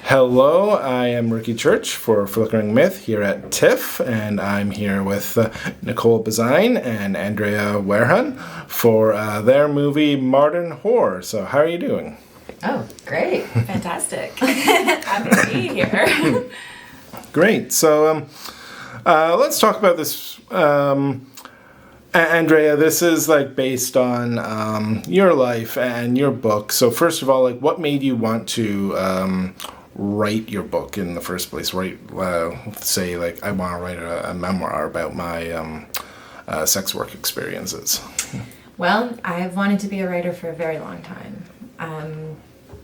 Hello, I am Ricky Church for Flickering Myth here at TIFF, and I'm here with Nicole Bazuin and Andrea Werhun for their movie Modern Horror. So how are you doing? Oh, great. Fantastic. Happy to be here. Great. So let's talk about this. Andrea, this is based on your life and your book. So first of all, what made you want to write your book in the first place? I want to write a memoir about my sex work experiences. Well, I've wanted to be a writer for a very long time.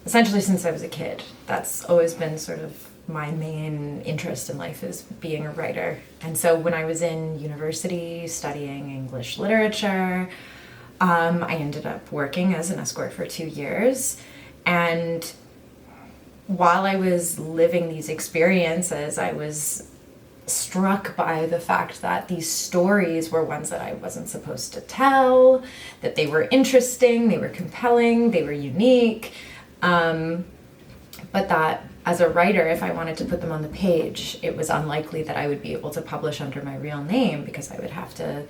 Essentially since I was a kid. That's always been sort of my main interest in life, is being a writer. And so when I was in university studying English literature, I ended up working as an escort for 2 years. And while I was living these experiences, I was struck by the fact that these stories were ones that I wasn't supposed to tell, that they were interesting, they were compelling, they were unique, but that as a writer, if I wanted to put them on the page, it was unlikely that I would be able to publish under my real name because I would have to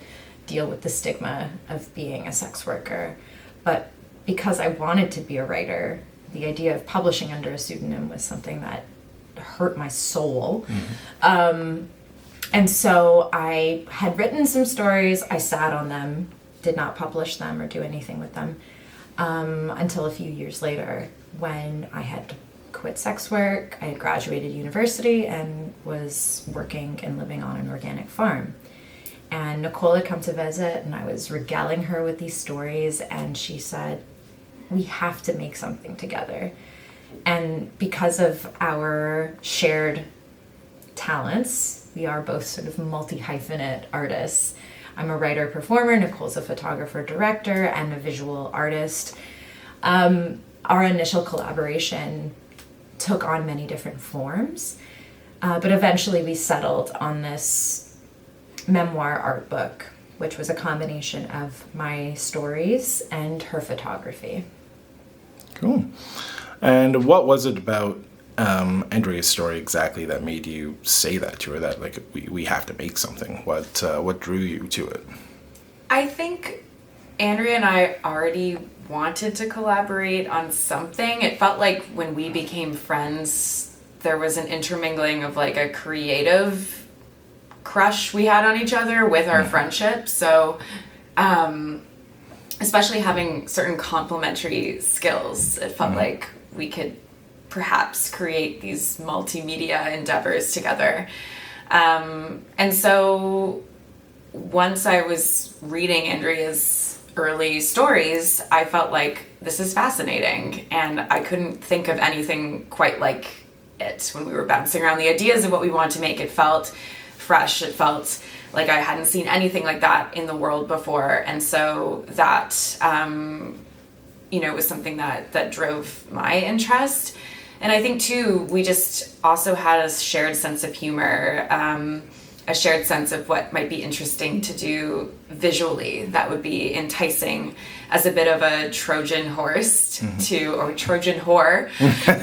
deal with the stigma of being a sex worker. But because I wanted to be a writer, the idea of publishing under a pseudonym was something that hurt my soul. Mm-hmm. And so I had written some stories, I sat on them, did not publish them or do anything with them, until a few years later when I had quit sex work. I had graduated university and was working and living on an organic farm. And Nicole had come to visit, and I was regaling her with these stories, and she said, we have to make something together. And because of our shared talents, we are both sort of multi-hyphenate artists. I'm a writer-performer, Nicole's a photographer-director, and a visual artist. Our initial collaboration took on many different forms, but eventually we settled on this memoir art book, which was a combination of my stories and her photography. Cool. And what was it about Andrea's story exactly that made you say that to her, that we have to make something? What drew you to it? I think Andrea and I already wanted to collaborate on something. It felt like when we became friends, there was an intermingling of a creative crush we had on each other with our friendship. So, especially having certain complementary skills, it felt like we could perhaps create these multimedia endeavors together. And so once I was reading Andrea's early stories, I felt like this is fascinating, and I couldn't think of anything quite like it. When we were bouncing around the ideas of what we wanted to make, it felt fresh, it felt like I hadn't seen anything like that in the world before, and so that was something that drove my interest. And I think too, we just also had a shared sense of humor, a shared sense of what might be interesting to do visually that would be enticing as a bit of a Trojan horse or Trojan whore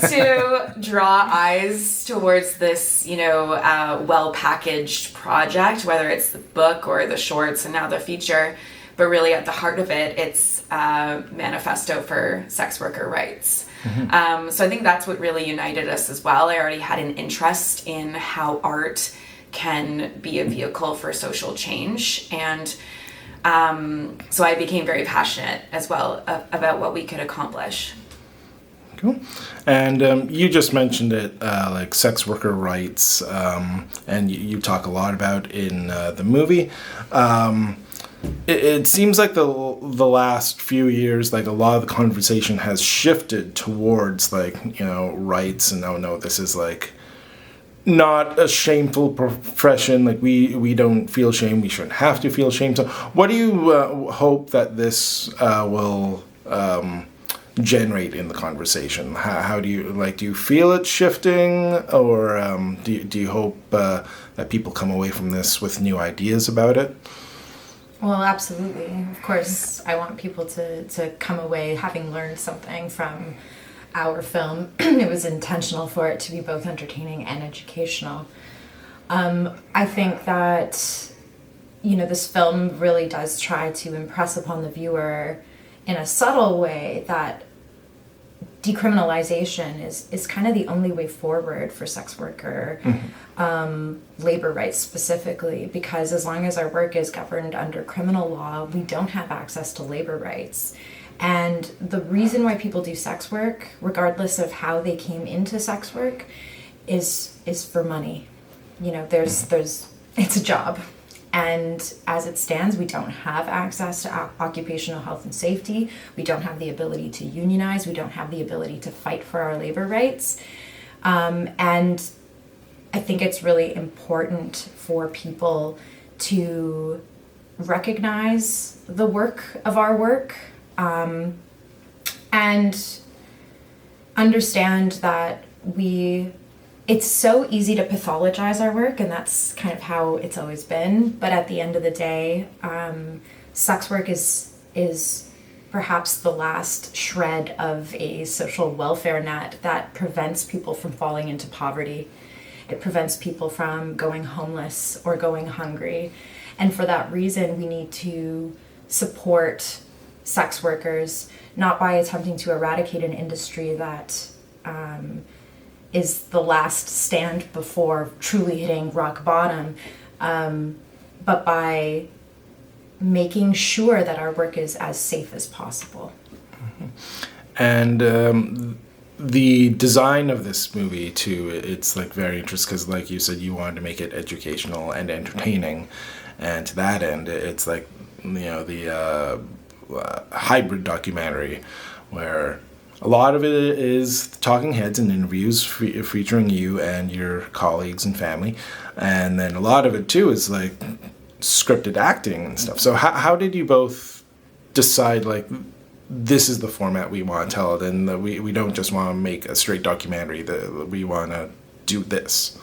to draw eyes towards this, well-packaged project, whether it's the book or the shorts and now the feature. But really at the heart of it, it's a manifesto for sex worker rights. So I think that's what really united us as well. I already had an interest in how art can be a vehicle for social change, and so I became very passionate as well about what we could accomplish. Cool. And you just mentioned it, sex worker rights, and you talk a lot about in the movie. It seems like the last few years, a lot of the conversation has shifted towards rights, and no, this is not a shameful profession. We don't feel shame. We shouldn't have to feel shame. So what do you hope that this will generate in the conversation? How do you feel it shifting, or do you hope that people come away from this with new ideas about it? Well, absolutely. Of course, I want people to come away having learned something from our film. It was intentional for it to be both entertaining and educational. I think that, this film really does try to impress upon the viewer in a subtle way that decriminalization is kind of the only way forward for sex worker labor rights specifically, because as long as our work is governed under criminal law, we don't have access to labor rights. And the reason why people do sex work, regardless of how they came into sex work, is for money. There's it's a job. And as it stands, we don't have access to occupational health and safety. We don't have the ability to unionize. We don't have the ability to fight for our labor rights. And I think it's really important for people to recognize the work of our work, and understand that it's so easy to pathologize our work, and that's kind of how it's always been. But at the end of the day, sex work is perhaps the last shred of a social welfare net that prevents people from falling into poverty. It prevents people from going homeless or going hungry. And for that reason, we need to support sex workers, not by attempting to eradicate an industry that is the last stand before truly hitting rock bottom, but by making sure that our work is as safe as possible. And the design of this movie too, it's like very interesting because, like you said, you wanted to make it educational and entertaining, and to that end, it's like the hybrid documentary where a lot of it is talking heads and interviews featuring you and your colleagues and family. And then a lot of it, too, is like scripted acting and stuff. So how did you both decide, like, this is the format we want to tell it, and that we don't just want to make a straight documentary, that we want to do this?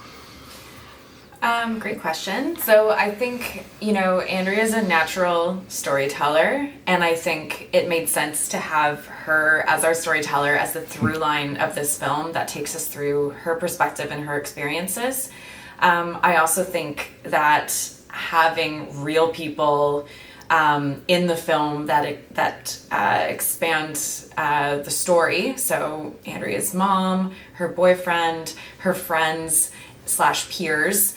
Great question. So I think, Andrea's a natural storyteller, and I think it made sense to have her as our storyteller as the through line of this film that takes us through her perspective and her experiences. I also think that having real people in the film that expand the story, so Andrea's mom, her boyfriend, her friends / peers,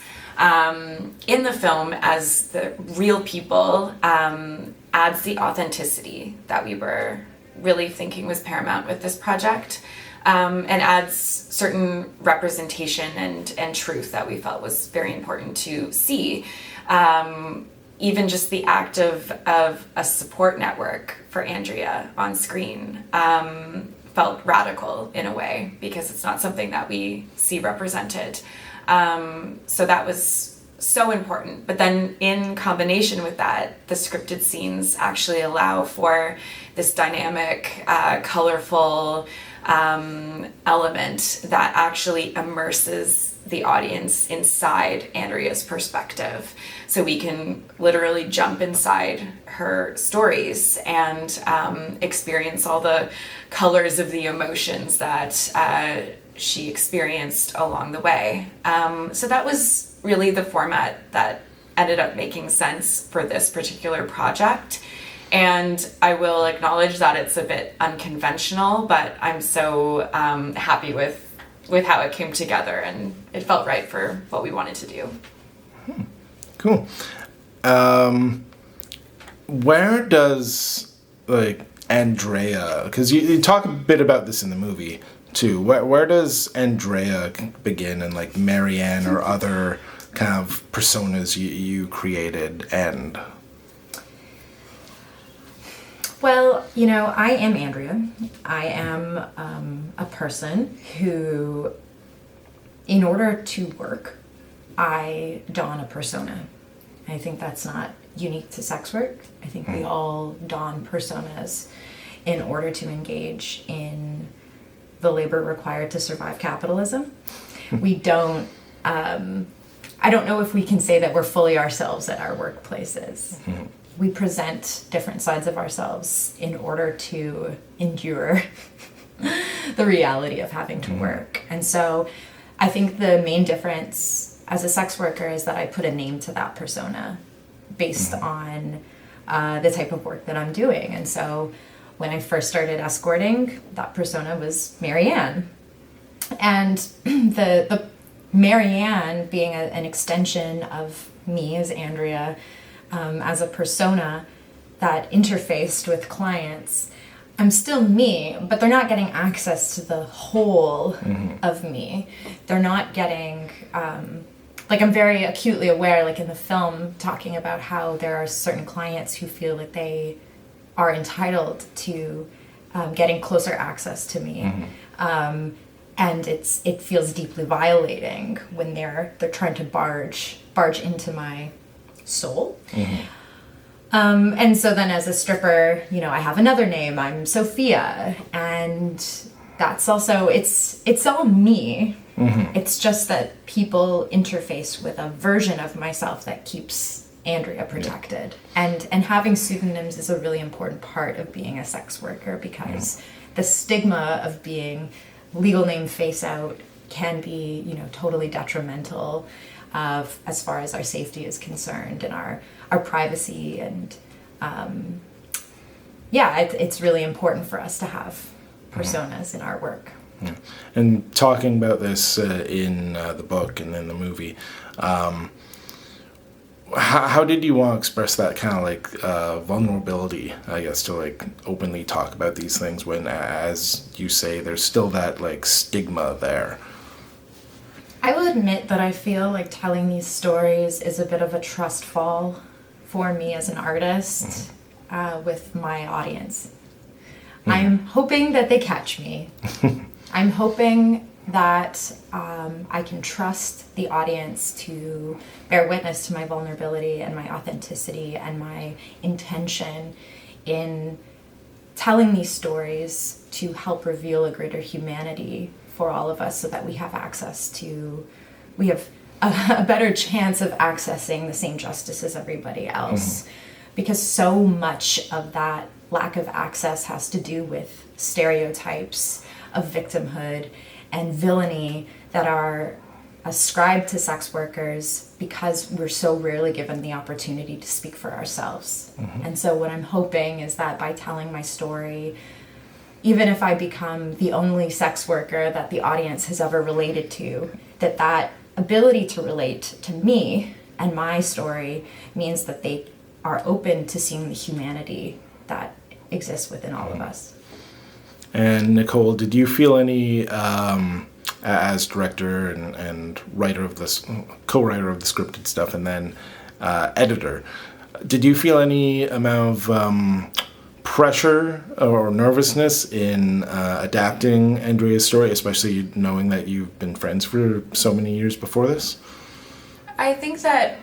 in the film as the real people, adds the authenticity that we were really thinking was paramount with this project, and adds certain representation and truth that we felt was very important to see. Even just the act of a support network for Andrea on screen felt radical in a way, because it's not something that we see represented. So that was so important. But then in combination with that, the scripted scenes actually allow for this dynamic, colorful element that actually immerses the audience inside Andrea's perspective. So we can literally jump inside her stories and experience all the colors of the emotions that she experienced along the way. So that was really the format that ended up making sense for this particular project. And I will acknowledge that it's a bit unconventional, but I'm so happy with how it came together, and it felt right for what we wanted to do. Cool. Where does, like, Andrea, because you talk a bit about this in the movie too, where does Andrea begin, and like Marianne or other kind of personas you created end? Well, I am Andrea. I am a person who, in order to work, I don a persona. I think that's not unique to sex work. I think we all don personas in order to engage in the labor required to survive capitalism. We don't, I don't know if we can say that we're fully ourselves at our workplaces. We present different sides of ourselves in order to endure the reality of having to work. And so I think the main difference as a sex worker is that I put a name to that persona based on the type of work that I'm doing. And so when I first started escorting, that persona was Marianne. And the Marianne being an extension of me as Andrea, as a persona that interfaced with clients, I'm still me, but they're not getting access to the whole of me. They're not getting, like, I'm very acutely aware, like in the film, talking about how there are certain clients who feel like they are entitled to getting closer access to me. And it feels deeply violating when they're trying to barge into my soul. And so then as a stripper, you know, I have another name. I'm Sophia, and that's also it's all me. It's just that people interface with a version of myself that keeps Andrea protected. And having pseudonyms is a really important part of being a sex worker, because the stigma of being legal name face out can be, you know, totally detrimental as far as our safety is concerned and our privacy. And it's really important for us to have personas in our work. Yeah. And talking about this in the book and in the movie, how did you want to express that kind of like vulnerability, I guess, to like openly talk about these things when, as you say, there's still that like stigma there? I will admit that I feel like telling these stories is a bit of a trust fall for me as an artist with my audience. I'm hoping that they catch me. I'm hoping that I can trust the audience to bear witness to my vulnerability and my authenticity and my intention in telling these stories to help reveal a greater humanity for all of us, so that we have a better chance of accessing the same justice as everybody else. Because so much of that lack of access has to do with stereotypes of victimhood and villainy that are ascribed to sex workers because we're so rarely given the opportunity to speak for ourselves. And so what I'm hoping is that by telling my story, even if I become the only sex worker that the audience has ever related to, that ability to relate to me and my story means that they are open to seeing the humanity that exists within all of us. And Nicole, did you feel any, as director and writer of this, co-writer of the scripted stuff, and then editor, did you feel any amount of pressure or nervousness in adapting Andrea's story, especially knowing that you've been friends for so many years before this? I think that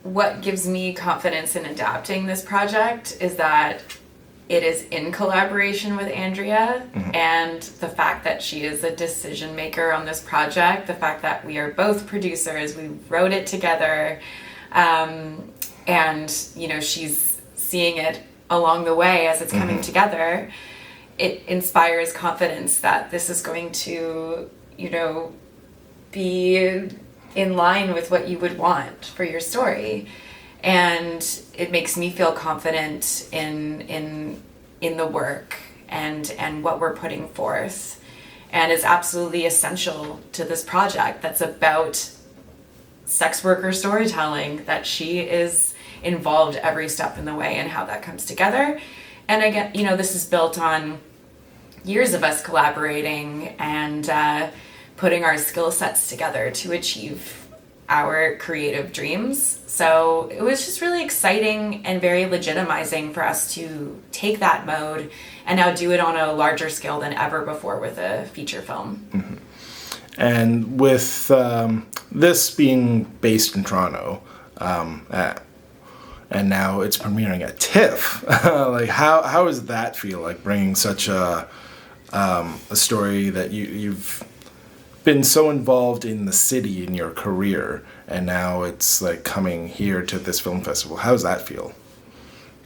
what gives me confidence in adapting this project is that it is in collaboration with Andrea, and the fact that she is a decision maker on this project, the fact that we are both producers, we wrote it together, and you know, she's seeing it along the way as it's coming together. It inspires confidence that this is going to, you know, be in line with what you would want for your story. And it makes me feel confident in the work and what we're putting forth. And it's absolutely essential to this project that's about sex worker storytelling, that she is involved every step in the way and how that comes together. And again, you know, this is built on years of us collaborating and putting our skill sets together to achieve our creative dreams. So it was just really exciting and very legitimizing for us to take that mode and now do it on a larger scale than ever before with a feature film. And with this being based in Toronto, and now it's premiering at TIFF, like how does that feel, like bringing such a story that you've been so involved in the city in your career, and now it's like coming here to this film festival? How does that feel?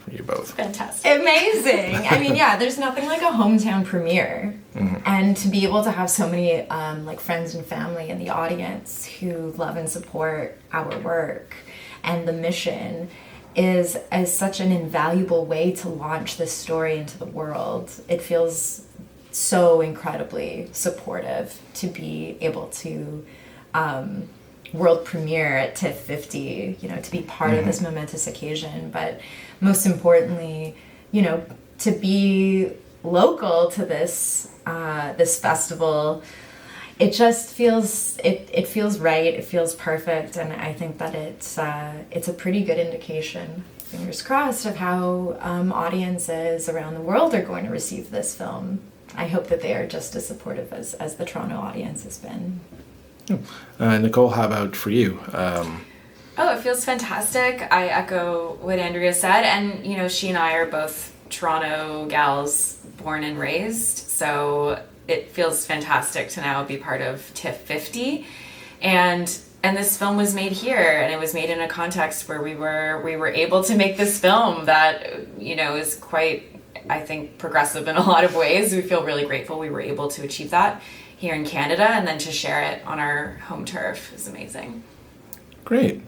for you both. Fantastic. Amazing. I mean, yeah, there's nothing like a hometown premiere. And to be able to have so many like friends and family in the audience who love and support our work and the mission is as such an invaluable way to launch this story into the world. It feels so incredibly supportive to be able to world premiere at TIFF 50, you know, to be part of this momentous occasion, but most importantly, you know, to be local to this this festival. It just feels it feels right. It feels perfect, and I think that it's a pretty good indication, fingers crossed, of how audiences around the world are going to receive this film. I hope that they are just as supportive as the Toronto audience has been. Nicole, how about for you? Oh, it feels fantastic. I echo what Andrea said, and you know, she and I are both Toronto gals, born and raised, so it feels fantastic to now be part of TIFF 50, and this film was made here, and it was made in a context where we were able to make this film that, you know, is quite, I think, progressive in a lot of ways. We feel really grateful we were able to achieve that here in Canada, and then to share it on our home turf is amazing. Great.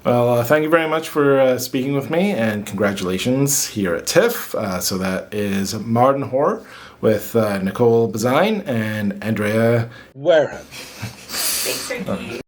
Well, thank you very much for speaking with me, and congratulations here at TIFF. So that is Modern Horror with Nicole Bazuin and Andrea Werhun. Thanks, Ricky.